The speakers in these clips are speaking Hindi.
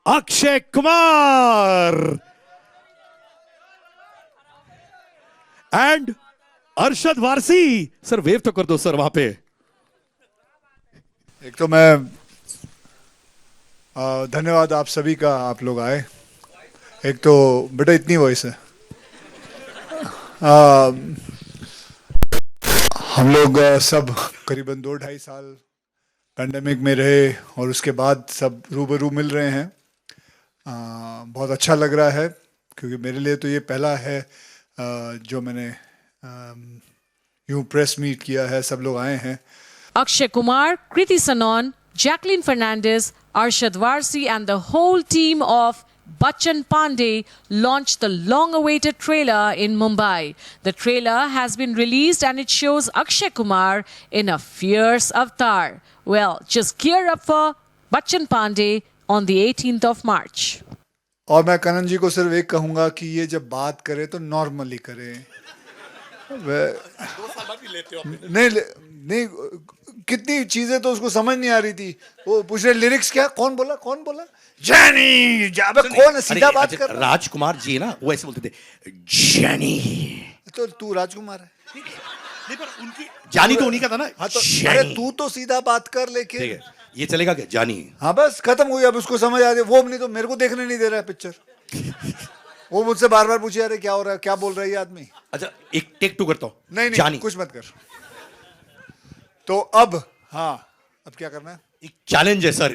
Akshay Kumar and Arshad Warsi. Sir wave तो कर दो सर वहां पे। एक तो मैं धन्यवाद आप सभी का, आप लोग आए। एक तो बेटा इतनी वॉइस है। हम लोग सब करीबन 2-2.5 साल पैंडेमिक में रहे और उसके बाद सब रूबरू मिल रहे हैं। बहुत अच्छा लग रहा है क्योंकि मेरे लिए तो ये पहला है जो मैंने यूं प्रेस मीट किया है, सब लोग आए हैं। Akshay Kumar, Kriti Sanon, Jacqueline Fernandez, Arshad Varsi and the whole team of Bachchan Pandey launched the long-awaited trailer in Mumbai. The trailer has been released and it shows Akshay Kumar in a fierce avatar. Well, just gear up for Bachchan Pandey on the 18th of March. और मैं करण जी को सिर्फ एक कहूँगा कि ये जब बात करे तो नॉर्मली करे। नहीं नहीं, कितनी चीजें तो उसको समझ नहीं आ रही थी। वो पूछ रहे लिरिक्स क्या, कौन बोला जैनी, अबे कौन है, सीधा बात कर। राजकुमार जी ना वो ऐसे बोलते थे जैनी। तो तू राजकुमार है। नहीं पर उनकी जानी तो उन्हीं का था ना। हाँ तो अरे तू तो सीधा बात कर लेकिन। ठीक है ये चलेगा क्या जानी। हाँ बस खत्म हुई, अब उसको समझ आ रही। वो नहीं तो मेरे को देखने नहीं दे रहा है पिक्चर। वो मुझसे बार बार पूछे अरे क्या हो रहा है, क्या बोल रहा है ये आदमी। अच्छा एक टेक 2 करता हूँ। नहीं जानी कुछ मत कर। तो अब हाँ अब क्या करना है। एक चैलेंज है सर।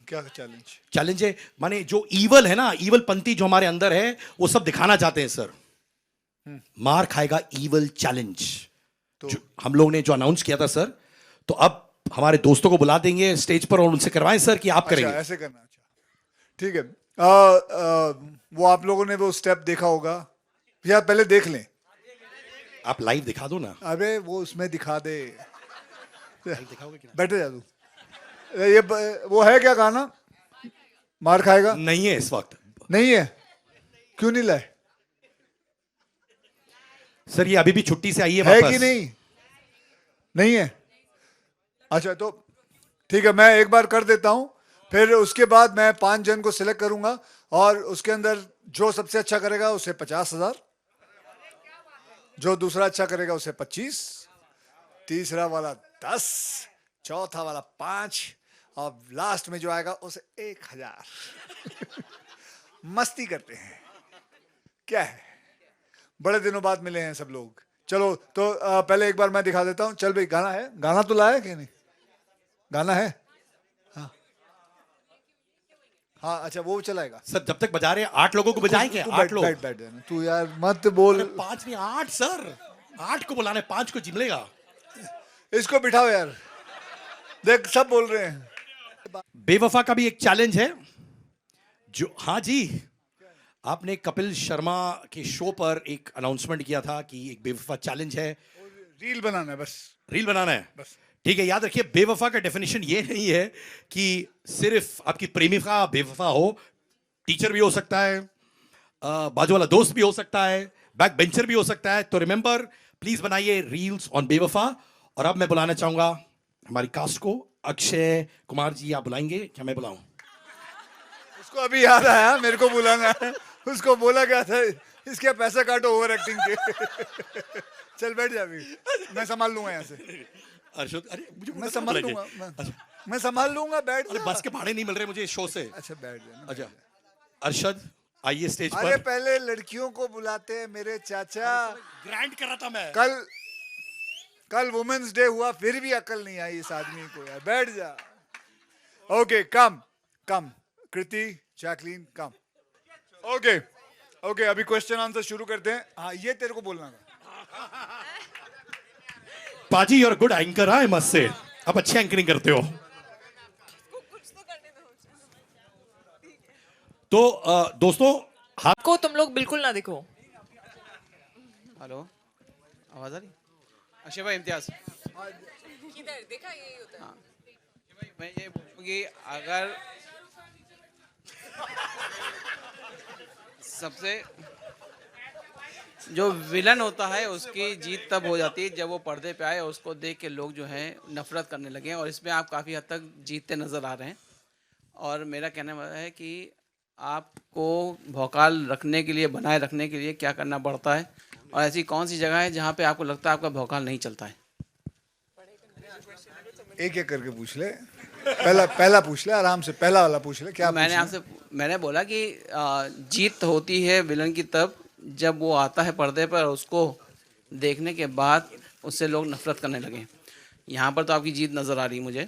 क्या चैलेंज? चैलेंज है माने जो ईवल है ना, ईवल पंथी जो हमारे अंदर है वो सब दिखाना चाहते हैं सर। मार खाएगा ईवल चैलेंज। तो हम लोग ने जो अनाउंस किया था सर, तो अब हमारे दोस्तों को बुला देंगे स्टेज पर और उनसे करवाएं सर कि आप करेंगे। ऐसे करना। अच्छा ठीक है। वो आप लोगों ने वो स्टेप देखा होगा या पहले देख लें। आप लाइव दिखा दो ना। अबे वो उसमें दिखा दे। दिखाओगे क्या? बैठे जा तू। ये वो है क्या गाना, मार खाएगा? नहीं है इस वक्त। नहीं है, क्यों नहीं लाए सर? ये अभी भी छुट्टी से आई है है वापस। कि नहीं? नहीं है। अच्छा तो ठीक है, मैं एक बार कर देता हूं, फिर उसके बाद मैं 5 जन को सिलेक्ट करूंगा और उसके अंदर जो सबसे अच्छा करेगा उसे 50,000, जो दूसरा अच्छा करेगा उसे 25, तीसरा वाला 10, चौथा वाला 5 और लास्ट में जो आएगा उसे 1,000। मस्ती करते हैं, क्या है, बड़े दिनों बाद मिले हैं सब लोग। चलो तो पहले एक बार मैं दिखा देता हूं। चल भाई गाना है, गाना तो लाया कि नहीं? गाना है हाँ हाँ। अच्छा वो चलाएगा सर। जब तक बजा रहे हैं 8 लोगों को बजाएं क्या? 8 लोग। बैठ जाना तू यार, मत बोल। 5 नहीं 8 सर। 8 को बुलाने, 5 को जिमलेगा। इसको बिठाओ यार, देख सब बोल रहे हैं। बेवफा का भी एक चैलेंज है जो, हाँ जी, आपने कपिल शर्मा के शो पर एक अनाउंसमेंट किया था कि एक बेवफा चैलेंज है। रील बनाना है बस। रील बनाना है बस। ठीक है। याद रखिए बेवफा का डेफिनेशन ये नहीं है कि सिर्फ आपकी प्रेमिका बेवफा हो। टीचर भी हो सकता है, बाजू वाला दोस्त भी हो सकता है, बैक बेंचर भी हो सकता है। तो रिमेंबर प्लीज बनाइए रील्स ऑन बेवफा। और अब मैं बुलाना चाहूंगा हमारी कास्ट को। अक्षय कुमार जी आप बुलाएंगे क्या? मैं बुलाऊं? उसको अभी याद आया मेरे को बुलाना है। उसको बोला गया था इसके पैसे काटो ओवर एक्टिंग के। चल बैठ जा, अभी मैं संभाल लूंगा यहाँ से। अर्शद, अरे मुझे मैं संभाल लूंगा, मैं संभाल लूंगा, बैठ जा। बस के भाड़े नहीं मिल रहे मुझे इस शो से। अच्छा बैठ जा। अच्छा अरशद आइए स्टेज अरे पर। पहले लड़कियों को बुलाते हैं मेरे चाचा। ग्रैंड कर रहा था मैं। कल वुमेन्स डे हुआ फिर भी अकल नहीं आई इस आदमी को यार। बैठ जा। ओके कम कृति, जैकलीन कम। ओके अभी क्वेश्चन आंसर शुरू करते हैं। हाँ ये तेरे को बोलना था। पाजी your good anchor. I must say आप अच्छी एंकरिंग करते हो। तो दोस्तों हाथ को तुम लोग बिल्कुल ना दिखो। हेलो आवाज आ रही? अक्षय भाई इम्तियाज। किधर देखा यही होता है। हाँ भाई मैं ये बोलूँगी अगर जो विलन होता है उसकी जीत तब हो जाती है जब वो पर्दे पे आए और उसको देख के लोग जो है नफरत करने लगे, और इसमें आप काफ़ी हद तक जीतते नज़र आ रहे हैं। और मेरा कहना है कि आपको भौकाल रखने के लिए, बनाए रखने के लिए क्या करना पड़ता है, और ऐसी कौन सी जगह है जहाँ पे आपको लगता है आपका भौकाल नहीं चलता है? एक एक करके पूछ ले। पहला पूछ ले, आराम से पहला वाला पूछ ले। क्या मैंने बोला कि जीत होती है विलन की तब जब वो आता है पर्दे पर, उसको देखने के बाद उससे लोग नफरत करने लगे। यहाँ पर तो आपकी जीत नजर आ रही है मुझे।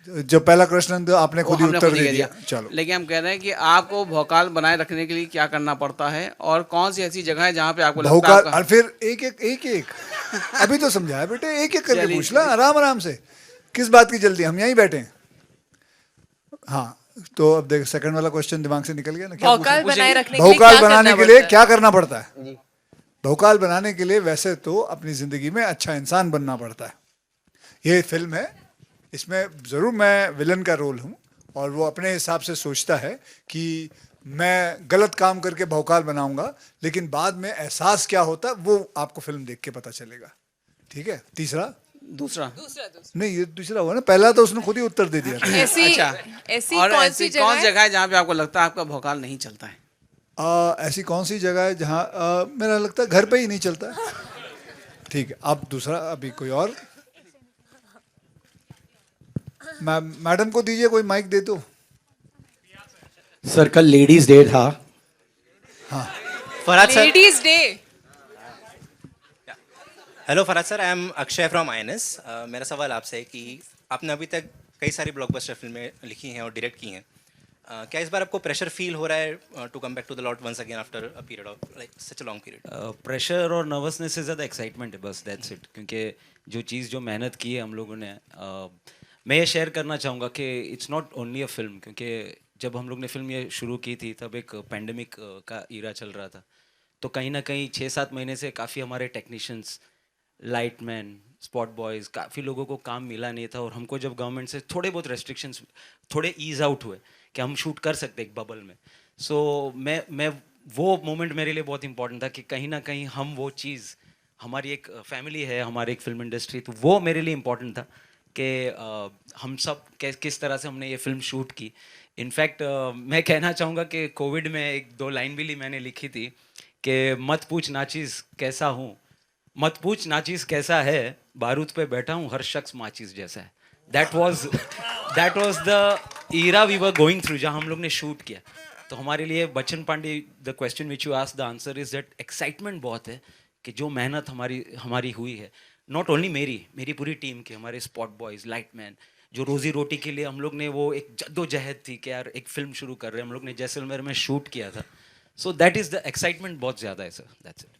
जो पहला प्रश्न तो आपने खुद ही हमने उत्तर खुद ही दे कह दिया। चलो, लेकिन हम कह रहे हैं कि आपको भौकाल बनाए रखने के लिए क्या करना पड़ता है, और कौन सी ऐसी जगह है जहाँ पे आपको लगता है भौकाल। आपका- और फिर एक अभी तो समझाया बेटे, एक एक करके चलिए, पूछ ला, आराम से। किस बात की जल्दी, हम यहीं बैठे हैं। हाँ, तो अब देख, सेकंड वाला क्वेश्चन दिमाग से निकल गया ना। क्या भौकाल पूछा? बनाए रखने के लिए भौकाल क्या बनाने करना के लिए पड़ता है? क्या करना पड़ता है? भौकाल बनाने के लिए वैसे तो अपनी जिंदगी में अच्छा इंसान बनना पड़ता है। ये फिल्म है, इसमें जरूर मैं विलन का रोल हूँ, और वो अपने हिसाब से सोचता है कि मैं गलत काम करके भौकाल बनाऊंगा, लेकिन बाद में एहसास क्या होता है वो आपको फिल्म देख के पता चलेगा। ठीक है। तीसरा दूसरा नहीं, ये दूसरा हुआ ना, पहला तो उसने खुद ही उत्तर दे दिया था। ऐसी अच्छा, ऐसी और कौन ऐसी सी कौन जगह है? जगह है जहाँ पे आपको लगता है आपका भौकाल नहीं चलता है? ऐसी कौन सी जगह है जहाँ मेरा लगता है घर पे ही नहीं चलता है। ठीक है, अब दूसरा, अभी कोई और। मैडम को दीजिए कोई माइक दे दो। सर कल लेडीज डे था। Farhad sir, ladies day. Hello Farhad sir, I am Akshay from INS. मेरा सवाल आपसे है कि आपने अभी तक कई सारी ब्लॉकबस्टर फिल्में लिखी हैं और डायरेक्ट की हैं। क्या इस बार आपको प्रेशर फील हो रहा है to come back to the lot once again after a period of like such a long period? Pressure और नर्वसनेस से ज़्यादा एक्साइटमेंट है, बस दैट्स इट। क्योंकि जो चीज़, जो मेहनत की है हम लोगों ने, मैं ये शेयर करना चाहूँगा कि it's not only a film. क्योंकि जब हम लोग ने फिल्म ये शुरू की थी तब एक पैंडमिक का ईरा चल रहा था, तो कहीं ना कहीं 6-7 महीने से काफ़ी हमारे टेक्नीशियंस, लाइटमैन, स्पॉट बॉयज़, काफ़ी लोगों को काम मिला नहीं था। और हमको जब गवर्नमेंट से थोड़े बहुत रेस्ट्रिक्शंस, थोड़े ईज आउट हुए कि हम शूट कर सकते एक बबल में, सो मैं वो मोमेंट मेरे लिए बहुत इंपॉर्टेंट था कि कहीं ना कहीं हम वो चीज़, हमारी एक फैमिली है, हमारी एक फिल्म इंडस्ट्री, तो वो मेरे लिए इम्पॉर्टेंट था कि हम सब किस तरह से हमने ये फिल्म शूट की। इनफैक्ट मैं कहना चाहूँगा कि कोविड में 1-2 लाइन भी मैंने लिखी थी कि मत पूछ नाचीज़ कैसा हूँ, मत पूछ नाचीज़ कैसा है, बारूद पे बैठा हूँ, हर शख्स माचीज़ जैसा है। That was the era we were going through, जहाँ हम लोग ने शूट किया। तो हमारे लिए Bachchan Pandey, the question which you asked, the answer is that excitement बहुत है कि जो मेहनत हमारी हुई है, नॉट ओनली मेरी पूरी टीम की, हमारे स्पॉट बॉयज़, लाइटमैन, जो रोजी रोटी के लिए हम लोग ने वो एक जद्दोजहद थी कि यार एक फिल्म शुरू कर रहे हैं, हम लोग ने जैसलमेर में शूट किया था। So that is the excitement बहुत ज़्यादा है sir, that's it.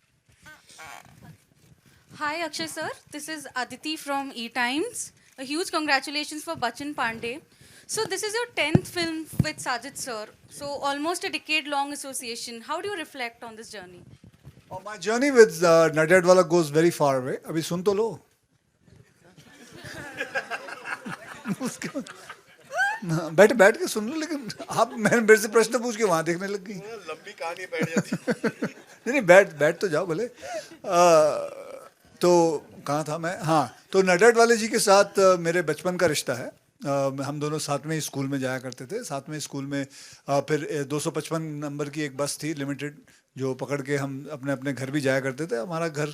Hi Akshay sir, this is Aditi from E-Times. A huge congratulations for Bachchan Pandey. So this is your 10th film with Sajid sir. So almost a decade-long association. How do you reflect on this journey? My journey with Nadiadwala goes very far away. अभी सुन तो लो। बैठ के सुन लो, लेकिन आप मेरे से प्रश्न पूछ के वहां देखने लग गई। लंबी कहानी बैठ जाती। नहीं, बैठ तो जाओ भले। तो कहाँ था मैं? हाँ, तो नडियाडवाले जी के साथ मेरे बचपन का रिश्ता है। हम दोनों साथ में ही स्कूल में जाया करते थे, साथ में स्कूल में। फिर 255 नंबर की एक बस थी लिमिटेड, जो पकड़ के हम अपने अपने घर भी जाया करते थे। हमारा घर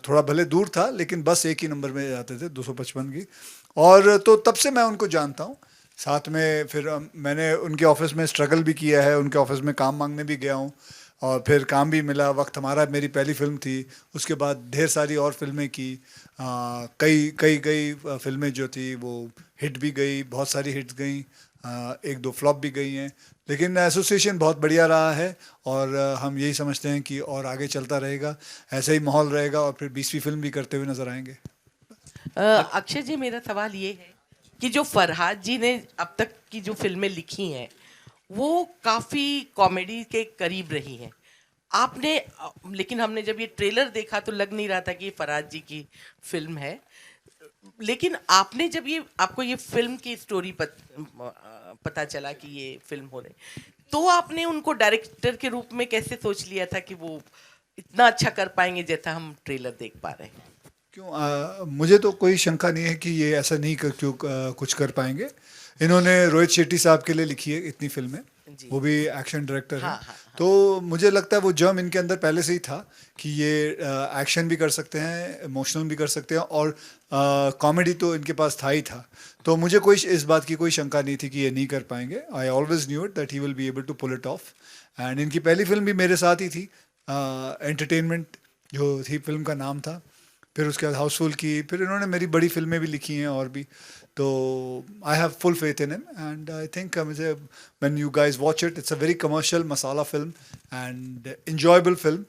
थोड़ा भले दूर था, लेकिन बस एक ही नंबर में जाते थे, 255 की। और तो तब से मैं उनको जानता हूँ। साथ में फिर मैंने उनके ऑफिस में स्ट्रगल भी किया है, उनके ऑफिस में काम मांगने भी गया हूँ, और फिर काम भी मिला। वक्त हमारा, मेरी पहली फिल्म थी, उसके बाद ढेर सारी और फिल्में की। कई फिल्में जो थी वो हिट भी गई, बहुत सारी हिट्स गई, 1-2 फ्लॉप भी गई हैं। लेकिन एसोसिएशन बहुत बढ़िया रहा है, और हम यही समझते हैं कि और आगे चलता रहेगा, ऐसे ही माहौल रहेगा, और फिर 20वीं फिल्म भी करते हुए नजर आएंगे। अक्षय जी, मेरा सवाल ये है कि जो फरहाद जी ने अब तक की जो फिल्में लिखी हैं वो काफ़ी कॉमेडी के करीब रही हैं। आपने, लेकिन हमने जब ये ट्रेलर देखा तो लग नहीं रहा था कि ये फरहाद जी की फिल्म है। लेकिन आपने जब आपको ये फिल्म की स्टोरी पता चला कि ये फिल्म हो रही, तो आपने उनको डायरेक्टर के रूप में कैसे सोच लिया था कि वो इतना अच्छा कर पाएंगे जैसा हम ट्रेलर देख पा रहे हैं? क्यों मुझे तो कोई शंका नहीं है कि ये ऐसा नहीं कुछ कर पाएंगे। इन्होंने रोहित शेट्टी साहब के लिए लिखी है इतनी फिल्में, वो भी एक्शन डायरेक्टर हैं। तो मुझे लगता है वो जर्म इनके अंदर पहले से ही था कि ये एक्शन भी कर सकते हैं, इमोशनल भी कर सकते हैं, और कॉमेडी तो इनके पास था ही था। तो मुझे कोई इस बात की कोई शंका नहीं थी कि ये नहीं कर पाएंगे। I always knew it that he will be able to pull it off. And इनकी पहली फिल्म भी मेरे साथ ही थी, एंटरटेनमेंट जो थी फिल्म का नाम था। फिर उसके बाद हाउसफुल की, फिर इन्होंने मेरी बड़ी फिल्में भी लिखी हैं और भी। तो I have full faith in him and I think मुझे when you guys watch it, it's a very commercial masala film and enjoyable film.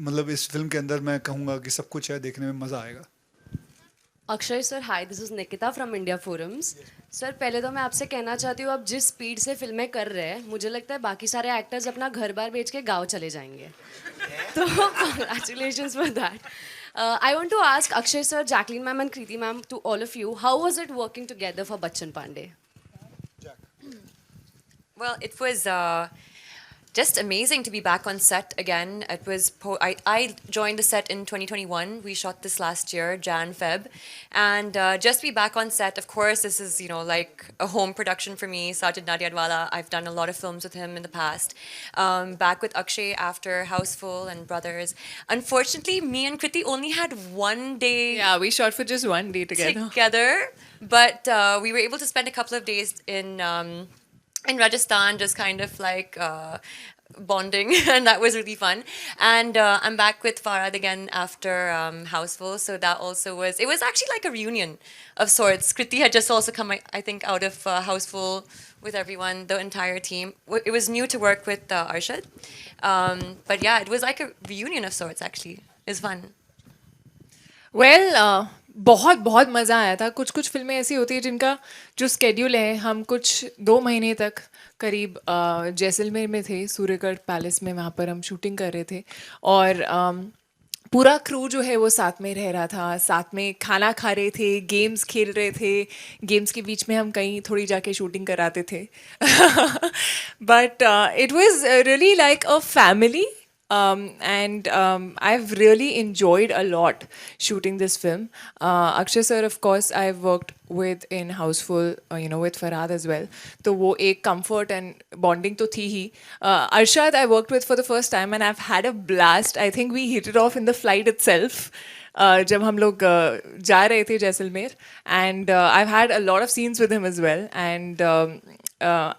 मतलब इस फिल्म के अंदर मैं कहूँगा कि सब कुछ है, देखने में मज़ा आएगा। Akshay sir, hi, this is Nikita from India forums. Sir, पहले तो मैं आपसे कहना चाहती हूँ, आप जिस स्पीड से फिल्में कर रहे हैं, मुझे लगता है बाकी सारे एक्टर्स अपना घर बार बेच के गाँव चले जाएंगे। तो congratulations for that. I want to ask Akshay sir, Jacqueline ma'am and Kriti ma'am, to all of you, how was it working together for Bachchan Pandey? Well, it was just amazing to be back on set again. It was I joined the set in 2021. We shot this last year, Jan Feb, and just be back on set. Of course, this is like a home production for me. Sajid Nadiadwala. I've done a lot of films with him in the past. Back with Akshay after Houseful and Brothers. Unfortunately, me and Kriti only had one day. Yeah, we shot for just one day together, but we were able to spend a couple of days in Rajasthan, just kind of like bonding, and that was really fun. And I'm back with Farhad again after Houseful, so that also it was actually like a reunion of sorts. Kriti had just also come, I think, out of Houseful with everyone, the entire team. It was new to work with Arshad, but yeah, it was like a reunion of sorts. Actually, it was fun. Well, बहुत बहुत मज़ा आया था। कुछ कुछ फिल्में ऐसी होती है जिनका जो स्केड्यूल है, हम कुछ 2 महीने तक करीब जैसलमेर में थे, सूर्यगढ़ पैलेस में, वहाँ पर हम शूटिंग कर रहे थे, और पूरा क्रू जो है वो साथ में रह रहा था, साथ में खाना खा रहे थे, गेम्स खेल रहे थे, गेम्स के बीच में हम कहीं थोड़ी जाके शूटिंग कराते थे। But it was really like a family. And I've really enjoyed a lot shooting this film. Akshay sir, of course, I've worked with in Houseful, with Farhad as well. तो वो एक comfort and bonding तो थी ही. Arshad I worked with for the first time and I've had a blast. I think we hit it off in the flight itself. जब हम लोग जा रहे थे Jaisalmer, and I've had a lot of scenes with him as well, and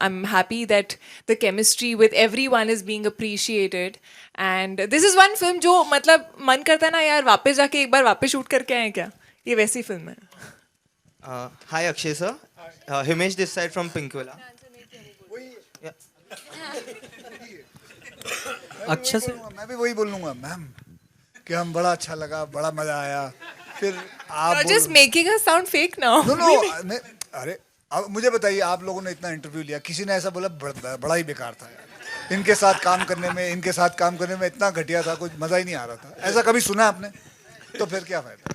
I'm happy that the chemistry with everyone is being appreciated. And this is one film जो मतलब मन करता है ना यार, वापस जाके एक बार वापस शूट करके आए क्या, ये वैसी फिल्म है. Hi Akshay sir, Himesh this side from Pinkvilla. अच्छा सर, मैं भी वही बोलूँगा मैम कि हम बड़ा अच्छा लगा, बड़ा मजा आया. फिर आप You're just making us sound fake now. No, अरे अब मुझे बताइए, आप लोगों ने इतना इंटरव्यू लिया, किसी ने ऐसा बोला बड़ा ही बेकार था यार, इनके साथ काम करने में इतना घटिया था, कुछ मजा ही नहीं आ रहा था, ऐसा कभी सुना आपने? तो फिर क्या फायदा,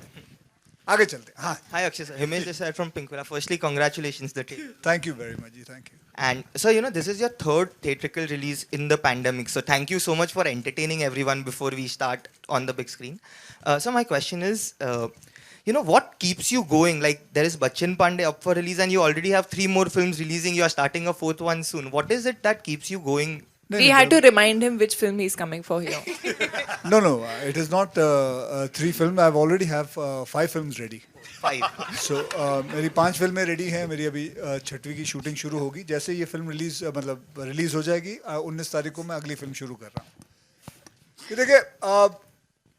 आगे चलते हैं. हाँ. Hi Akshay sir, Himesh this side from Pinkvilla. Firstly, congratulations the team. Thank you very much, thank you. And so this is your 3rd theatrical release in the pandemic. So thank you so much for entertaining everyone before we start on the big screen. So my question is, what keeps you going? Like there is Bachchan Pandey up for release and you already have 3 more films releasing. You are starting a 4th one soon. What is it that keeps you going? We had to remind him which film he's coming for here. No, it is not 3 films. I already have 5 films ready. 5. So मेरी 5 फिल्में रेडी हैं. मेरी अभी 6वीं की शूटिंग शुरू होगी. जैसे ये फिल्म रिलीज हो जाएगी, 19 तारीख को मैं अगली फिल्म शुरू कर रहा हूँ. देखिए,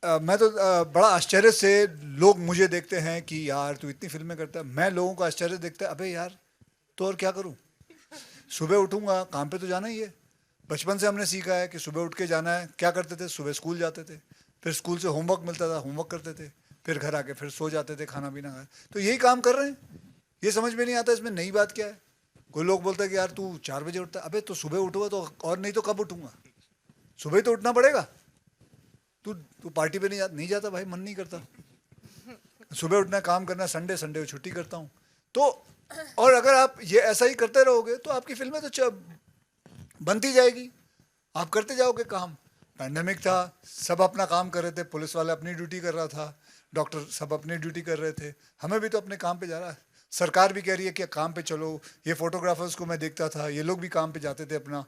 मैं तो बड़ा आश्चर्य से लोग मुझे देखते हैं कि यार तू इतनी फिल्में करता है. मैं लोगों को आश्चर्य देखता है, अबे यार तो और क्या करूं, सुबह उठूंगा, काम पे तो जाना ही है. बचपन से हमने सीखा है कि सुबह उठ के जाना है. क्या करते थे, सुबह स्कूल जाते थे, फिर स्कूल से होमवर्क मिलता था, होमवर्क करते थे, फिर घर आके फिर सो जाते थे, खाना पीना खाए. तो यही काम कर रहे हैं. ये समझ में नहीं आता इसमें नई बात क्या है. कोई लोग बोलते हैं कि यार तू 4 बजे उठता है. अबे तो सुबह उठूंगा तो, और नहीं तो कब उठूंगा, सुबह ही तो उठना पड़ेगा. तू पार्टी पे नहीं जाता भाई, मन नहीं करता. सुबह उठना, काम करना, संडे को छुट्टी करता हूँ. तो और अगर आप ये ऐसा ही करते रहोगे तो आपकी फिल्में तो बनती जाएगी, आप करते जाओगे काम. पैंडेमिक था, सब अपना काम कर रहे थे, पुलिस वाले अपनी ड्यूटी कर रहा था, डॉक्टर सब अपनी ड्यूटी कर रहे थे, हमें भी तो अपने काम पे जाना है। सरकार भी कह रही है कि काम पे चलो, ये फोटोग्राफर्स को मैं देखता था, ये लोग भी काम पे जाते थे अपना,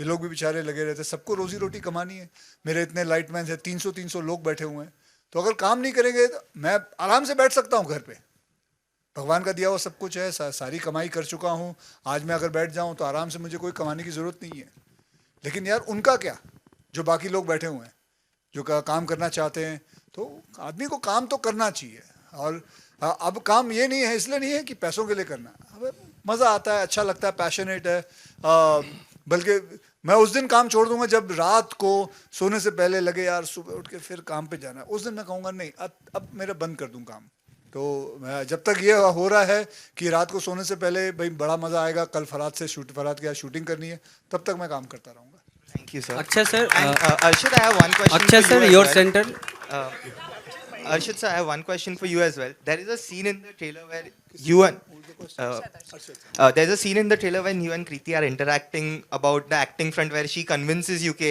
ये लोग भी बेचारे लगे रहते, सबको रोजी रोटी कमानी है। मेरे इतने लाइटमैन है, 300 लोग बैठे हुए हैं, तो अगर काम नहीं करेंगे तो मैं आराम से बैठ सकता हूँ घर पे, भगवान का दिया हुआ सब कुछ है, सारी कमाई कर चुका हूँ, आज मैं अगर बैठ जाऊँ तो आराम से मुझे कोई कमाने की ज़रूरत नहीं है। लेकिन यार उनका क्या, जो बाकी लोग बैठे हुए हैं, जो काम करना चाहते हैं, तो आदमी को काम तो करना चाहिए। और अब काम ये नहीं है, इसलिए नहीं है कि पैसों के लिए करना, अब मज़ा आता है, अच्छा लगता है, पैशनेट है। बल्कि मैं उस दिन काम छोड़ दूंगा जब रात को सोने से पहले लगे यार सुबह उठ के फिर काम पे जाना है, उस दिन मैं कहूँगा नहीं अब मेरा बंद कर दूँ काम। तो जब तक ये हो रहा है कि रात को सोने से पहले भाई बड़ा मज़ा आएगा, कल फरात के शूटिंग करनी है, तब तक मैं काम करता रहूँगा। Thank you, sir. Akshay sir, Arshad, I have one question. Akshay for sir, you as your well. center. Arshad sir, I have one question for you as well. There is a scene in the trailer where you and there's a scene in the trailer when you and Kriti are interacting about the acting front, where she convinces you कि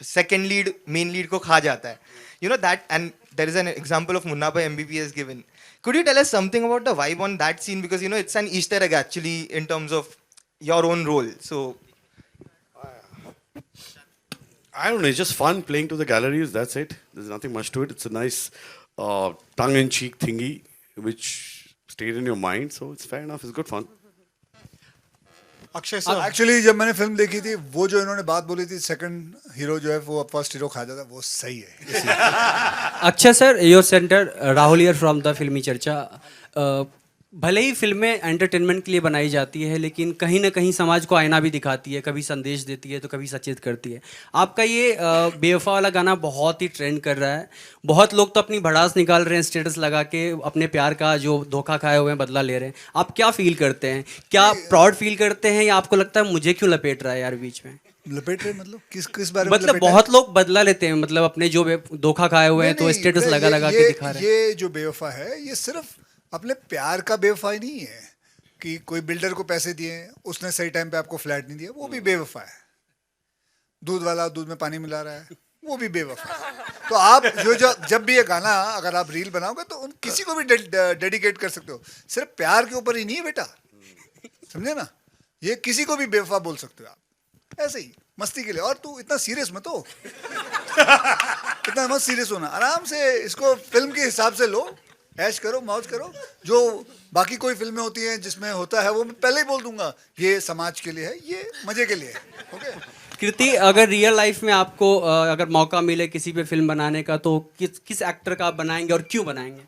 second lead main lead को खा जाता है. You know that, and there is an example of Munna Bhai MBBS given. Could you tell us something about the vibe on that scene, because you know it's an Easter egg actually in terms of your own role. So. I don't know, it's just fun playing to the galleries, that's it. There's nothing much to it. It's a nice tongue-in-cheek thingy which stayed in your mind, so it's fair enough, it's good fun. Akshay sir, actually जब मैंने फिल्म देखी थी, वो जो इन्होंने बात बोली थी सेकंड हीरो जो है वो फर्स्ट हीरो खा जाता है, वो सही है। Akshay sir, your center. Rahul here from the Filmi Charcha. भले ही फिल्में एंटरटेनमेंट के लिए बनाई जाती है, लेकिन कहीं ना कहीं समाज को आईना भी दिखाती है, कभी संदेश देती है तो कभी सचेत करती है। आपका ये बेवफा वाला गाना बहुत ही ट्रेंड कर रहा है, बहुत लोग तो अपनी भड़ास निकाल रहे हैं स्टेटस लगा के, अपने प्यार का जो धोखा खाए हुए हैं बदला ले रहे हैं। आप क्या फील करते हैं, क्या प्राउड फील करते हैं, या आपको लगता है मुझे क्यों लपेट रहा है यार बीच में? लपेट रहे मतलब किस बारे में? मतलब बहुत लोग बदला लेते हैं, मतलब अपने जो धोखा खाए हुए हैं तो स्टेटस लगा लगा के दिखा रहे हैं। ये जो बेवफा है ये सिर्फ अपने प्यार का बेवफाई नहीं है कि कोई बिल्डर को पैसे दिए, उसने सही टाइम पे आपको फ्लैट नहीं दिया, वो भी बेवफा है। दूध वाला दूध में पानी मिला रहा है, वो भी बेवफा है। तो आप जब भी ये गाना अगर आप रील बनाओगे तो किसी को भी डेडिकेट कर सकते हो, सिर्फ प्यार के ऊपर ही नहीं है बेटा, समझे ना? ये किसी को भी बेवफा बोल सकते हो आप, ऐसे ही मस्ती के लिए। और तू इतना सीरियस मत हो, इतना मत सीरियस होना, आराम से इसको फिल्म के हिसाब से लो, ऐश करो, मौज करो। जो बाकी कोई फिल्में होती हैं जिसमें होता है वो मैं पहले ही बोल दूंगा, ये समाज के लिए है, ये मजे के लिए है। ओके कृति, अगर रियल लाइफ में आपको अगर मौका मिले किसी पे फिल्म बनाने का, तो किस एक्टर का आप बनाएंगे और क्यों बनाएंगे?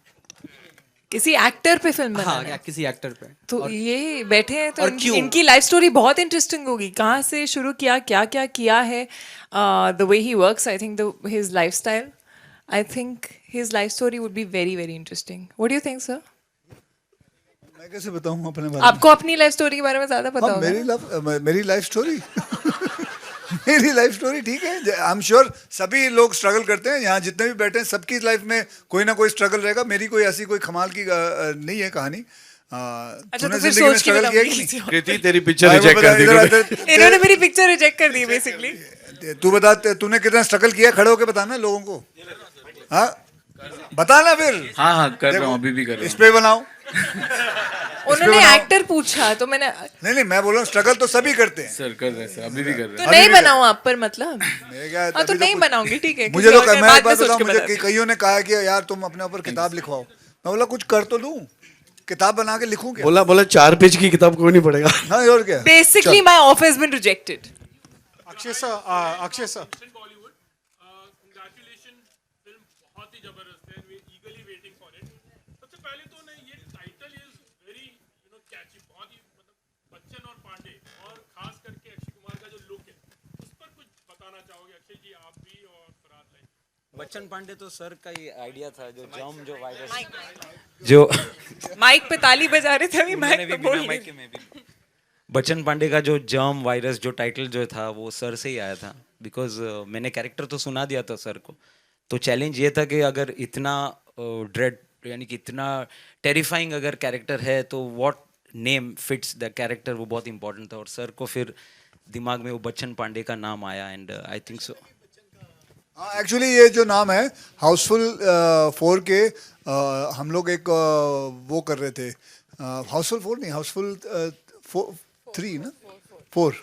किसी एक्टर पे फिल्म बनाना? हाँ, किसी एक्टर पे। तो ये बैठे हैं तो इनकी लाइफ स्टोरी बहुत इंटरेस्टिंग होगी, कहाँ से शुरू किया, क्या क्या किया है, the way he works, I think his lifestyle, I think his life story would be very, very interesting. What do you think, sir? मैं कैसे बताऊं अपने बारे में? आपको अपनी लाइफ स्टोरी के बारे में ज्यादा पता होगा। मेरी लाइफ स्टोरी मेरी लाइफ स्टोरी ठीक है। आई एम श्योर सभी लोग स्ट्रगल करते हैं, यहाँ जितने भी बैठे हैं सबकी लाइफ में कोई ना कोई स्ट्रगल रहेगा। मेरी कोई ऐसी कोई कमाल की नहीं है कहानी। अच्छा, तो फिर सोच के बताऊंगी। कृति, तेरी पिक्चर रिजेक्ट कर दी। इन्होंने मेरी पिक्चर रिजेक्ट कर दी बेसिकली। तू बता, तूने कितना स्ट्रगल किया, खड़े होके बताना लोगों को। हाँ बताना फिर। हाँ कर रहा हूँ, अभी भी कर रहा हूँ। इस पे बनाओ। उन्होंने एक्टर पूछा तो मैंने नहीं मैं बोल रहा हूँ स्ट्रगल तो सभी करते हैं। सर कर रहे हैं, सर अभी भी कर रहे हैं। तो नहीं बनाऊं आप पर, मतलब हाँ तो नहीं बनाऊंगी, ठीक है। मुझे तो मैं एक बात बताऊं, मुझे कईयों ने कहा कि यार तुम अपने ऊपर किताब लिखवाओ। मैं बोला कुछ कर तो लूं, किताब बना के लिखूं क्या? बोला 4 पेज की किताब कोई नहीं पढ़ेगा। हाँ और क्या। Basically my offer has been rejected. Akshay sir Bachchan Pandey तो सर का ही आइडिया था, जो वायरस जो माइक पे ताली बजा रहे थे, अभी माइक पे बोल रहे थे। बच्चन पांडे का जो जर्म वायरस जो टाइटल जो था वो सर से ही आया था, बिकॉज मैंने कैरेक्टर तो सुना दिया था सर को। तो चैलेंज ये था कि अगर इतना ड्रेड यानी कि इतना टेरिफाइंग अगर कैरेक्टर है तो what name fits the character, वो बहुत इंपॉर्टेंट था। और सर को फिर दिमाग में वो बच्चन पांडे का नाम आया, and I think so actually ये जो नाम है हाउसफुल 4 के हम लोग एक वो कर रहे थे, हाउसफुल 4 नहीं, हाउसफुल 3 ना 4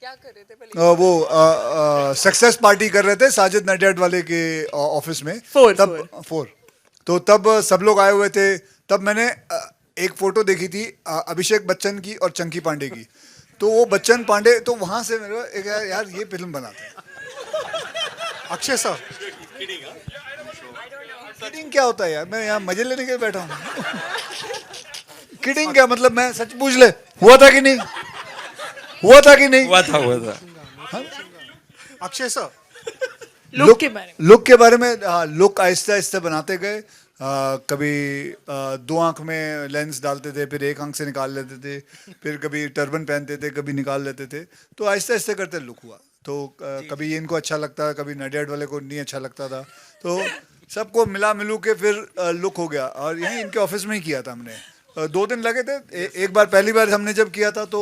क्या कर रहे थे वो सक्सेस पार्टी कर रहे थे साजिद नडियाड वाले के ऑफिस में। तब 4 तो तब सब लोग आए हुए थे। तब मैंने एक फोटो देखी थी अभिषेक बच्चन की और चंकी पांडे की। तो वो बच्चन पांडे, तो वहां से मेरा एक यार ये फिल्म बनाते हैं। अक्षय सर, किडिंग क्या होता है यार? मैं यहाँ मजे लेने के लिए बैठा हूँ। किडिंग क्या मतलब? मैं सच पूछ ले, हुआ था कि नहीं? हुआ था कि नहीं? हुआ था। अक्षय सर, लुक के बारे में हाँ, लुक आहिस्ते आहिस्ते बनाते गए। कभी 2 आंख में लेंस डालते थे, फिर 1 आंख से निकाल लेते थे, फिर कभी टर्बन पहनते थे, कभी निकाल लेते थे। तो आहिस्ते आहिस्ते करते लुक हुआ। तो कभी ये इनको अच्छा लगता, कभी नडियाड वाले को नहीं अच्छा लगता था। तो सबको मिला मिलू के फिर लुक हो गया। और यहीं इनके ऑफिस में ही किया था हमने। 2 दिन लगे थे। एक बार पहली बार हमने जब किया था तो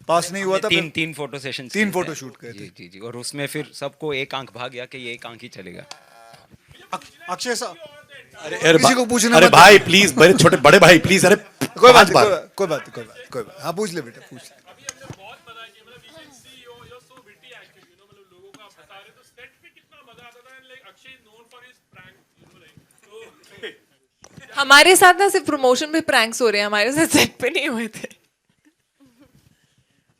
पास नहीं हुआ था। तीन फोटो सेशन, 3 फोटो शूट किए थे। जी जी। और उसमें फिर सबको एक आंख भाग गया कि ये एक आंख ही चलेगा। अक्षय सर, किसी को पूछना अरे मत। भाई प्लीज, बड़े छोटे बड़े भाई प्लीज। अरे कोई बात बार नहीं, कोई बात। हाँ पूछ ले बेटा, पूछ ले। हमारे साथ ना सिर्फ प्रमोशन पे प्रैंक्स हो रहे हैं, हमारे साथ सेट पे नहीं हुए थे।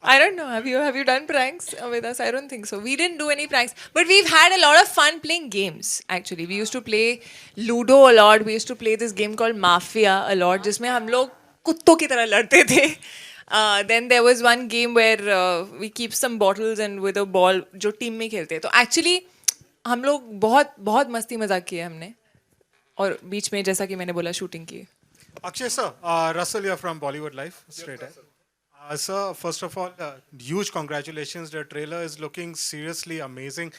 I don't know. Have you done pranks with us? I don't think so. We didn't do any pranks, but we've had a lot of fun playing games. Actually, we used to play Ludo a lot. We used to play this game called Mafia a lot, जिसमें हम लोग कुत्तों की तरह लड़ते थे. Then there was one game where we keep some bottles and with a ball जो टीम में खेलते हैं. तो actually हम लोग बहुत बहुत मस्ती मजाक किए हमने. और बीच में जैसा कि मैंने बोला शूटिंग की. Akshay sir, Russell here from Bollywood Life, straight ahead. Sir, first of all, huge congratulations. The trailer is looking seriously amazing.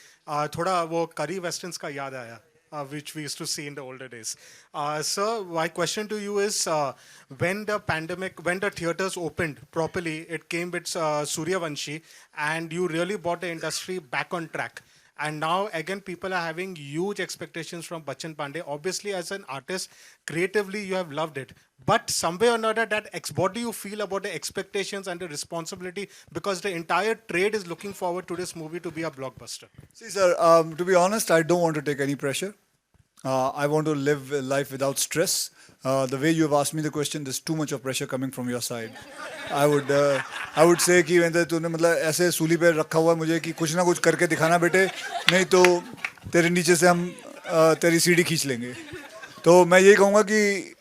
थोड़ा वो curry westerns का याद आया, which we used to see in the older days. Sir, my question to you is, when the theaters opened properly, it came with Suryavanshi, and you really brought the industry back on track. And now again, people are having huge expectations from Bachchan Pandey. Obviously, as an artist, creatively, you have loved it. But some way or another, what do you feel about the expectations and the responsibility? Because the entire trade is looking forward to this movie to be a blockbuster. See, sir, to be honest, I don't want to take any pressure. I want to live life without stress. The way you have asked me the question, there's too much of pressure coming from your side. I would say कि तूने मतलब ऐसे सूली पे रखा हुआ है मुझे कि कुछ ना कुछ करके दिखाना बेटे, नहीं तो तेरे नीचे से हम तेरी सीढ़ी खींच लेंगे. तो मैं यही कहूँगा कि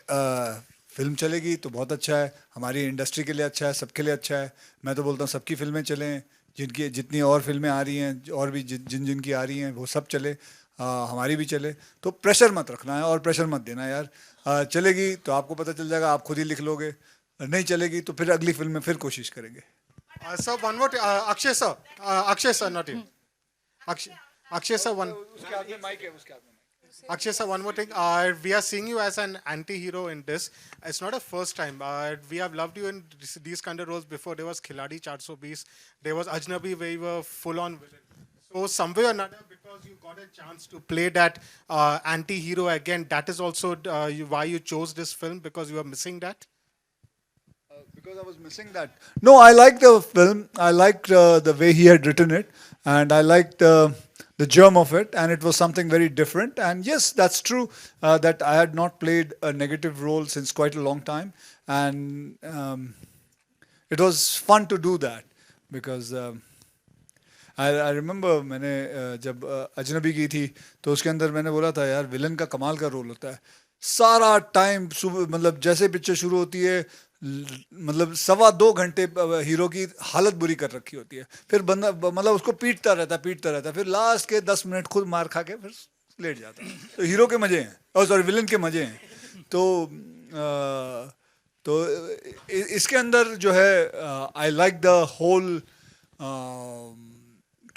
फिल्म चलेगी तो बहुत अच्छा है, हमारी इंडस्ट्री के लिए अच्छा है, सबके लिए अच्छा है. मैं तो बोलता हूँ सबकी फिल्में चलें, जितनी और फिल्में आ रही हैं और भी जिनकी आ रही हैं वो सब चले, हमारी भी चले. तो प्रेशर मत रखना है और प्रेशर मत देना यार. चलेगी तो आपको पता चल जाएगा, आप खुद ही लिख लोगे. नहीं चलेगी तो फिर अगली फिल्म में फिर कोशिश करेंगे. Sir, one more. Akshay sir, not you. Akshay sir, one. Akshay sir, one more thing. We are seeing you as an anti-hero in this. It's not a first time. We have loved you in these kind of roles before. There was Khiladi 420. There was Ajnabi where you were full-on villain. So some way or another, because you got a chance to play that anti-hero again, that is also why you chose this film, because you were missing that? Because I was missing that. No, I liked the film. I liked the way he had written it, and I liked the germ of it, and it was something very different. And yes, that's true that I had not played a negative role since quite a long time, and it was fun to do that because I remember मैंने जब अजनबी की थी तो उसके अंदर मैंने बोला था यार विलन का कमाल का रोल होता है. सारा टाइम मतलब जैसे पिक्चर शुरू होती है मतलब 2.25 घंटे हीरो की हालत बुरी कर रखी होती है, फिर बंदा मतलब उसको पीटता रहता है, फिर लास्ट के 10 मिनट खुद मार खा के फिर लेट जाता है. तो हीरो के मजे हैं, और सॉरी विलन के मजे हैं. तो इसके अंदर जो है आई लाइक द होल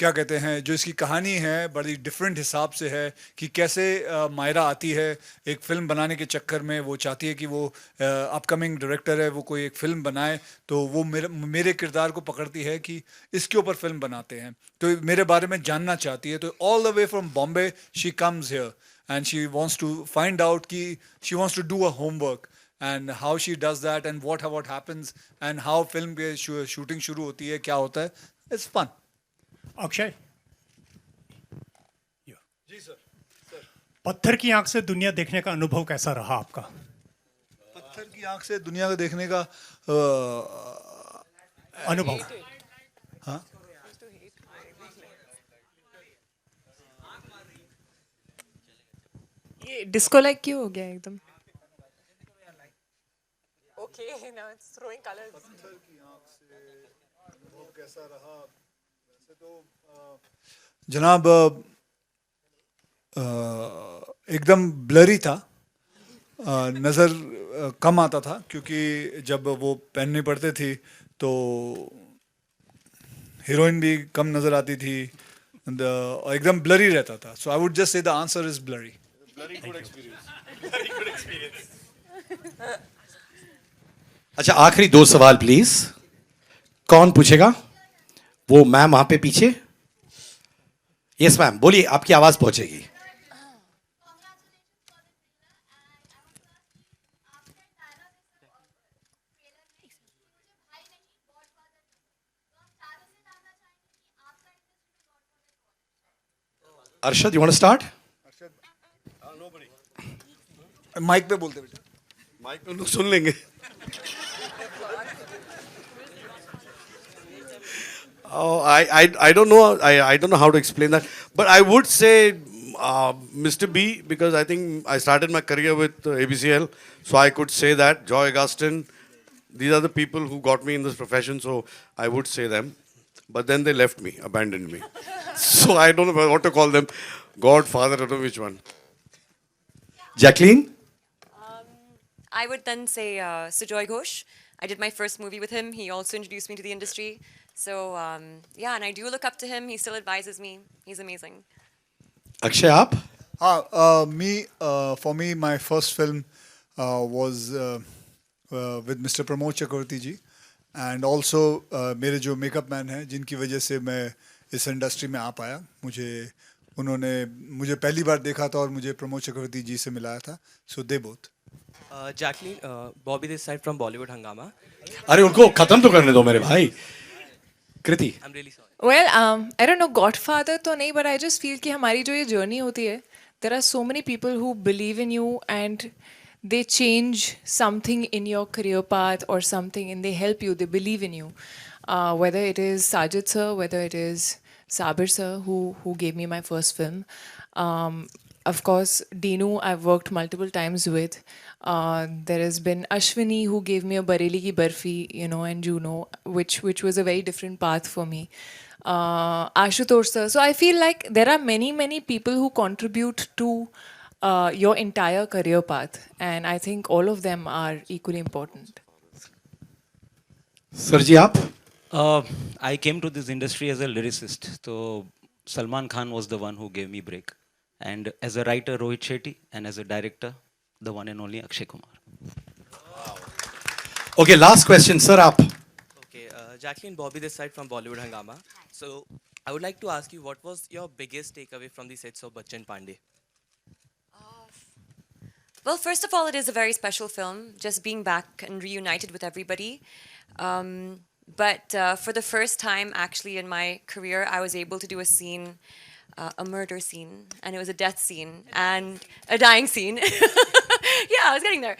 क्या कहते हैं, जो इसकी कहानी है बड़ी डिफरेंट हिसाब से है कि कैसे मायरा आती है एक फिल्म बनाने के चक्कर में। वो चाहती है कि वो अपकमिंग डायरेक्टर है, वो कोई एक फिल्म बनाए, तो वो मेरे किरदार को पकड़ती है कि इसके ऊपर फिल्म बनाते हैं, तो मेरे बारे में जानना चाहती है। तो all the way from Bombay she comes here and she wants to find out ki she wants to do a homework and how she does that and what happens and how film के shooting शुरू होती है, क्या होता है. It's fun. Akshay, ji sir. पत्थर की आंख से दुनिया देखने का अनुभव कैसा रहा आपका? पत्थर की आंख से दुनिया को देखने का अनुभव. हाँ. ये डिस्को लाइक क्यों हो गया एकदम? Okay, now it's throwing colors. पत्थर की आंख से अनुभव कैसा रहा? वैसे तो जनाब एकदम ब्लरी था, नज़र कम आता था, क्योंकि जब वो पहननी पड़ती थी तो हीरोइन भी कम नज़र आती थी, एकदम ब्लरी रहता था. So I would just say the answer is blurry. Very good experience. Very good experience. अच्छा, आखिरी 2 सवाल प्लीज. कौन पूछेगा? वो मैम वहां पे पीछे. यस मैम, बोलिए, आपकी आवाज पहुंचेगी. Arshad, you want to start? Mike पे बोलते बेटा. माइक पे लोग सुन लेंगे. Oh, I don't know. I don't know how to explain that. But I would say Mr. B, because I think I started my career with ABCL, so I could say that. Joy Augustine, these are the people who got me in this profession, so I would say them. But then they left me, abandoned me. So I don't know what to call them. God, Father, I don't know which one. Jacqueline? I would then say Sujoy Ghosh. I did my first movie with him. He also introduced me to the industry. So yeah, and I do look up to him. He still advises me. He's amazing. Akshay, aap? For me, my first film was with Mr. Pramod Chakravarti ji, and also मेरे जो मेकअप मैन हैं, जिनकी वजह से मैं इस इंडस्ट्री में आ पाया. उन्होंने मुझे पहली बार देखा था और मुझे प्रमोद चक्रवर्ती जी से मिलाया था. So they both. Jacqueline, Bobby this side from Bollywood Hangama. अरे उनको खत्म तो करने दो मेरे भाई. कृति. I'm really sorry. Well, I don't know, Godfather तो नहीं, but I just feel कि हमारी जो ये journey होती है, there are so many people who believe in you and they change something in your career path or something, and they help you, they believe in you. Whether it is Sajid sir, whether it is Sabir sir, who gave me my first film. Of course, Dinu, I've worked multiple times with. There has been Ashwini, who gave me a Bareli Ki Barfi, and Juno, which was a very different path for me. Ashutosh sir. So I feel like there are many people who contribute to your entire career path, and I think all of them are equally important. Sir ji, aap? I came to this industry as a lyricist. So Salman Khan was the one who gave me break. And as a writer, Rohit Shetty, and as a director, the one and only Akshay Kumar. Okay, last question, sir, aap. Okay, Jacqueline, Bobby this side from Bollywood Hangama. So I would like to ask you, what was your biggest takeaway from the sets of Bachchan Pandey? Well, first of all, it is a very special film, just being back and reunited with everybody. But for the first time, actually, in my career, I was able to do a scene, a murder scene, and it was a death scene and a dying scene. Yeah, I was getting there.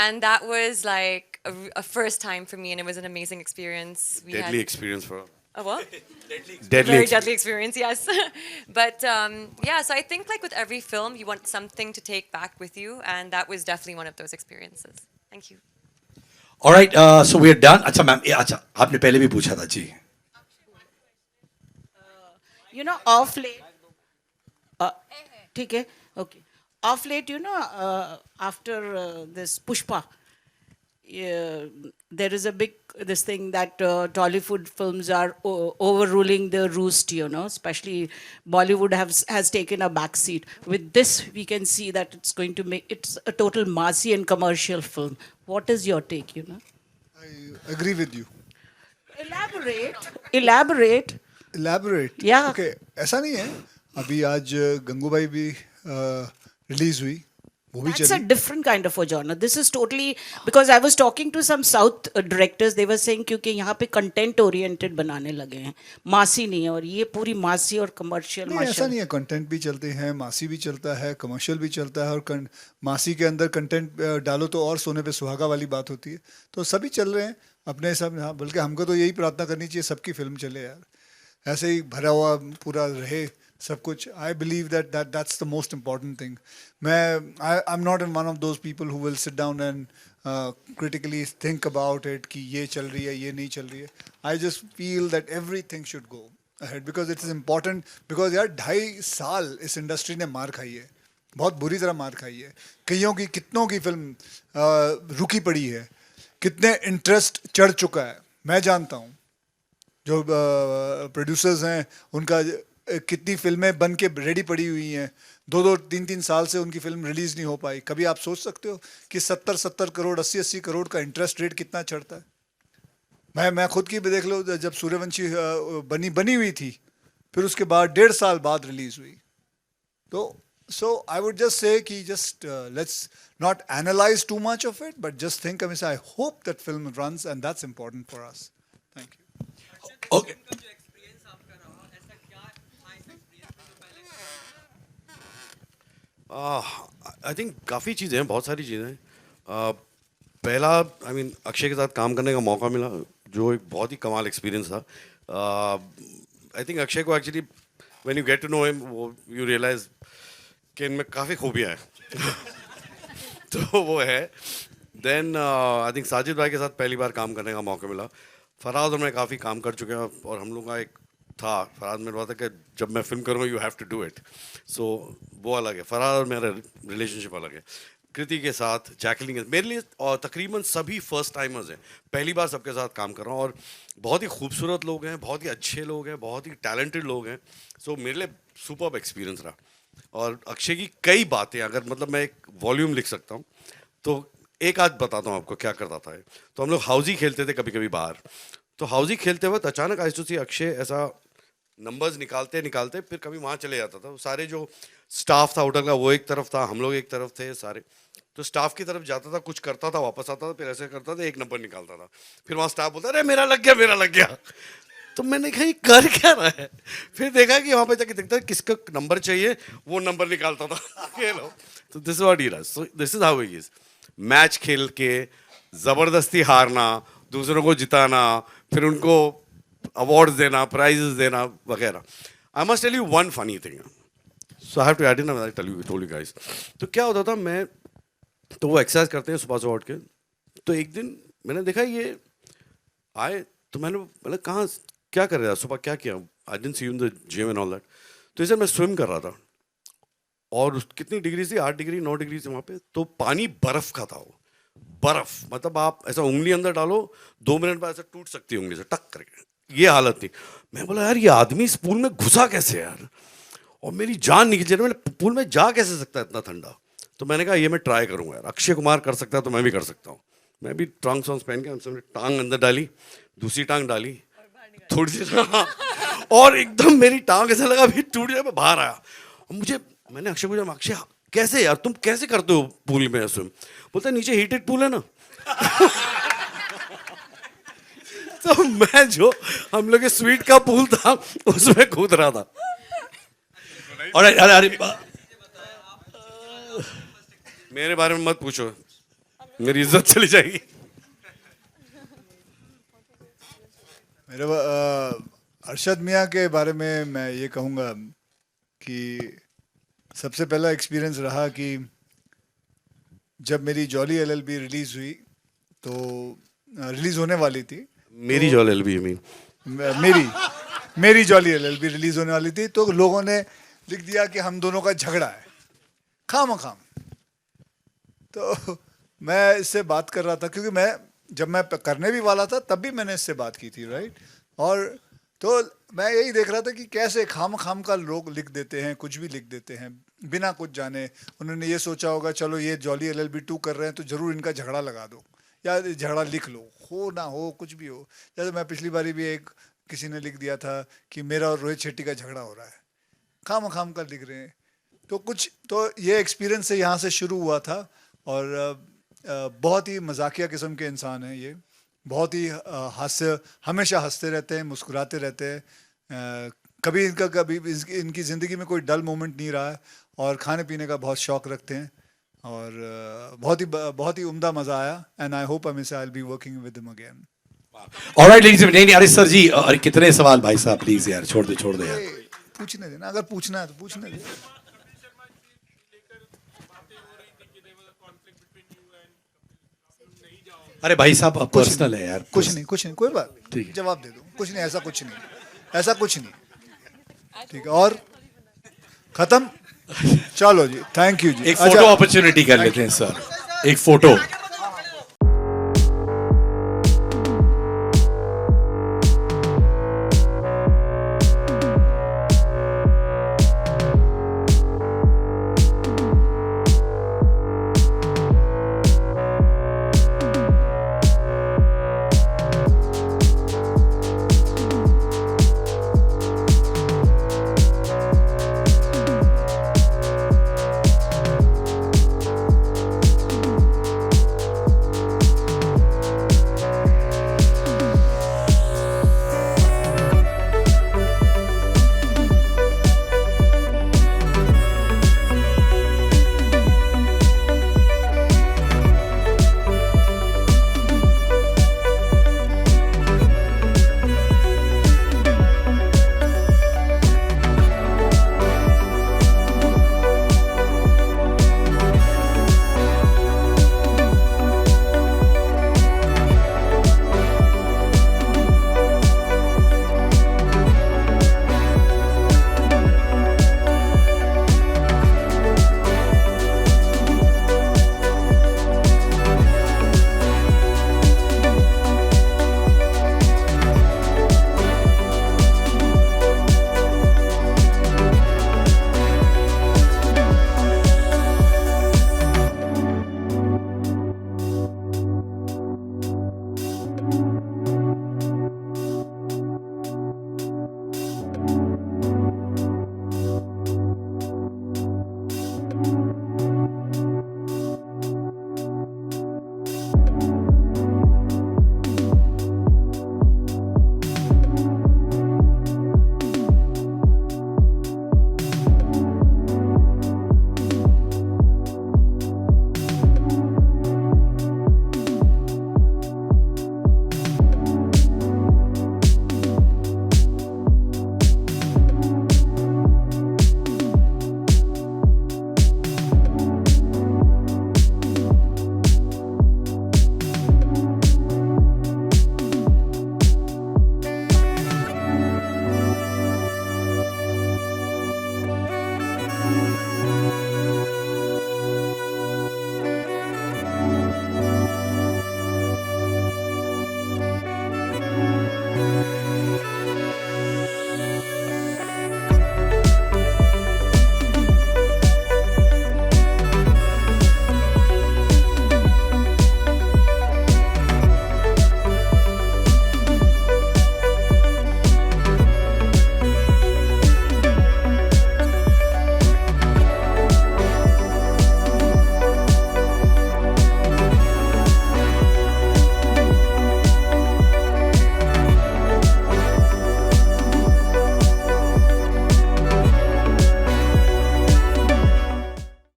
And that was like a first time for me, and it was an amazing experience. Deadly experience for her. A what? Deadly Deadly experience, yes. But yeah, so I think like with every film, you want something to take back with you, and that was definitely one of those experiences. Thank you. All right, so we are done. अच्छा मैम, अच्छा आपने पहले भी पूछा था जी. Off late. ठीक है, okay. Off late, after this Pushpa, there is a big this thing that Tollywood films are overruling the roost, you know, especially Bollywood has taken a back seat. With this, we can see that it's going to make, it's a total massy and commercial film. What is your take, you know? I agree with you. Elaborate. Yeah. Okay, ऐसा नहीं है. अभी आज गंगूबाई भी रिलीज हुई. That's a different kind of a genre. This is totally, because I was talking to some South directors, they were saying क्योंकि यहाँ पे content oriented बनाने लगे हैं, मासी नहीं है, और ये पूरी मासी और commercial. नहीं, ऐसा नहीं है. कंटेंट भी चलते हैं, मासी भी चलता है, कमर्शियल भी चलता है, और मासी के अंदर कंटेंट डालो तो और सोने पे सुहागा वाली बात होती है. तो सभी चल रहे हैं अपने हिसाब. हाँ, बल्कि हमको तो यही प्रार्थना करनी चाहिए सबकी फिल्म चले यार, ऐसे ही भरा हुआ पूरा रहे सब कुछ. I believe that's the most important thing. I'm not in one of those people who will sit down and critically think about it कि ये चल रही है, ये नहीं चल रही है. I just feel that everything should go ahead because it is important. Because यार 2.5 साल इस इंडस्ट्री ने मार खाई है, बहुत बुरी तरह मार खाई है. कईयों की, कितनों की फिल्म रुकी पड़ी है, कितने इंटरेस्ट चढ़ चुका है. मैं जानता हूँ जो प्रोड्यूसर्स हैं उनका कितनी फिल्में बन के रेडी पड़ी हुई हैं, 2-2, 3-3 साल से उनकी फिल्म रिलीज नहीं हो पाई. कभी आप सोच सकते हो कि 70-70 करोड़, 80-80 करोड़ का इंटरेस्ट रेट कितना चढ़ता है. मैं खुद की भी देख लो, जब सूर्यवंशी बनी हुई थी, फिर उसके बाद 1.5 साल बाद रिलीज हुई. तो so I would just say कि just let's not analyze too much of it, but just think. I hope that film runs, and that's important for us. Thank you. Okay. I think काफ़ी चीज़ें हैं, बहुत सारी चीज़ें हैं. पहला अक्षय के साथ काम करने का मौका मिला, जो एक बहुत ही कमाल एक्सपीरियंस था. आई थिंक अक्षय को actually when you get to know him, you realise कि इनमें काफ़ी खूबियाँ हैं. तो वो है. देन आई थिंक साजिद भाई के साथ पहली बार काम करने का मौका मिला. फराज और मैं काफ़ी काम कर चुके हैं, और हम लोग का एक था, फराज मेरे बात है कि जब मैं फिल्म करूँगा you have to do it. So वो अलग है, फराज और मेरा रिलेशनशिप अलग है. कृति के साथ, जैकलिन मेरे लिए, और तकरीबन सभी फर्स्ट टाइमर्स हैं, पहली बार सबके साथ काम कर रहा हूँ. और बहुत ही खूबसूरत लोग हैं, बहुत ही अच्छे लोग हैं, बहुत ही टैलेंटेड लोग हैं. सो मेरे लिए सुपर्ब एक्सपीरियंस रहा. और अक्षय की कई बातें, अगर मैं एक वॉल्यूम लिख सकता हूँ तो एक आध बताता हूँ आपको क्या करता था. तो हम लोग हाउजी खेलते थे कभी कभी बाहर. तो हाउजी खेलते वक्त अचानक आई टू सी अक्षय ऐसा नंबर्स निकालते फिर कभी वहाँ चले जाता था. सारे जो स्टाफ था होटल का वो एक तरफ था, हम लोग एक तरफ थे सारे. तो स्टाफ की तरफ जाता था, कुछ करता था, वापस आता था, फिर ऐसे करता था, एक नंबर निकालता था. फिर वहाँ स्टाफ बोलता अरे मेरा लग गया. तो मैंने कहा ये कर क्या रहा है. फिर देखा कि वहाँ पे जाके देखता किसका नंबर चाहिए, वो नंबर निकालता था. खेलो. तो this is what he does. So this is how he is. Match खेल के ज़बरदस्ती हारना, दूसरों को जिताना, फिर उनको अवार्ड्स देना, प्राइजेस देना वगैरह. I must tell you one funny thing. So I have to add in, I told you guys. तो क्या होता था, मैं तो वो एक्सरसाइज करते हैं सुबह उठ के. तो एक दिन मैंने देखा ये आए, तो मैंने कहाँ क्या कर रहा था सुबह, क्या किया. I didn't see you in the gym and all that. तो इसे मैं स्विम कर रहा था, और कितनी डिग्री थी, 8 डिग्री 9 डिग्री से वहाँ पे. तो पानी बर्फ का था. वो बर्फ आप ऐसा उंगली अंदर डालो, 2 मिनट बाद ऐसा टूट सकती है उंगली से टक करके, ये हालत थी. मैं बोला यार ये आदमी इस पूल में घुसा कैसे यार, और मेरी जान निकल जाए. मैंने पूल में जा कैसे सकता है इतना ठंडा. तो मैंने कहा ये मैं ट्राई करूँगा यार, अक्षय कुमार कर सकता है तो मैं भी कर सकता हूँ. मैं भी ट्रंक्स वंक्स पहन के हमने टांग अंदर डाली, दूसरी टांग डाली, थोड़ी सी और एकदम मेरी टांग ऐसा लगा अभी टूट जाए. मैं बाहर आया, मैंने अक्षय पूछा अक्षय कैसे यार, तुम कैसे करते हो पूल में स्विम. बोलता नीचे हीटेड पूल है ना. तो मैं जो हम लोग के स्वीट का पूल था उसमें कूद रहा था. और अरे मेरे बारे में मत पूछो, मेरी इज्जत चली जाएगी. मेरे अरशद मियाँ के बारे में मैं ये कहूँगा कि सबसे पहला एक्सपीरियंस रहा कि जब मेरी जॉली LLB रिलीज़ हुई, तो रिलीज़ होने वाली थी. मेरी जॉली LLB मीन मेरी जॉली LLB रिलीज़ होने वाली थी. तो लोगों ने लिख दिया कि हम दोनों का झगड़ा है खाम. तो मैं इससे बात कर रहा था क्योंकि मैं जब मैं करने भी वाला था तब भी मैंने इससे बात की थी, राइट? और तो मैं यही देख रहा था कि कैसे खाम का लोग लिख देते हैं, कुछ भी लिख देते हैं बिना कुछ जाने। उन्होंने ये सोचा होगा चलो ये जॉली LLB 2 कर रहे हैं तो ज़रूर इनका झगड़ा लगा दो या झगड़ा लिख लो, हो ना हो कुछ भी हो। जैसे मैं पिछली बारी भी किसी ने लिख दिया था कि मेरा और रोहित शेट्टी का झगड़ा हो रहा है, खाम का लिख रहे हैं। तो ये एक्सपीरियंस से यहाँ से शुरू हुआ था और बहुत ही मजाकिया किस्म के इंसान हैं ये, बहुत ही हमेशा हंसते रहते हैं, मुस्कुराते रहते हैं। कभी इनकी ज़िंदगी में कोई डल मोमेंट नहीं रहा है और खाने पीने का बहुत शौक रखते हैं और बहुत ही उम्दा मज़ा आया। And I hope I will be working with him again. Alright ladies and gentleman, अरे सर जी, अरे कितने सवाल भाई साहब, प्लीज यार छोड़ दे यार। पूछने देना, अगर पूछना है तो पूछने दे। अरे भाई साहब अब पर्सनल है यार। कुछ नहीं कोई बात ठीक है, जवाब दे दो। कुछ नहीं, ऐसा कुछ नहीं। ठीक है, और खत्म। चलो जी, थैंक यू जी। एक फोटो अपॉर्चुनिटी कर लेते हैं सर, एक फोटो।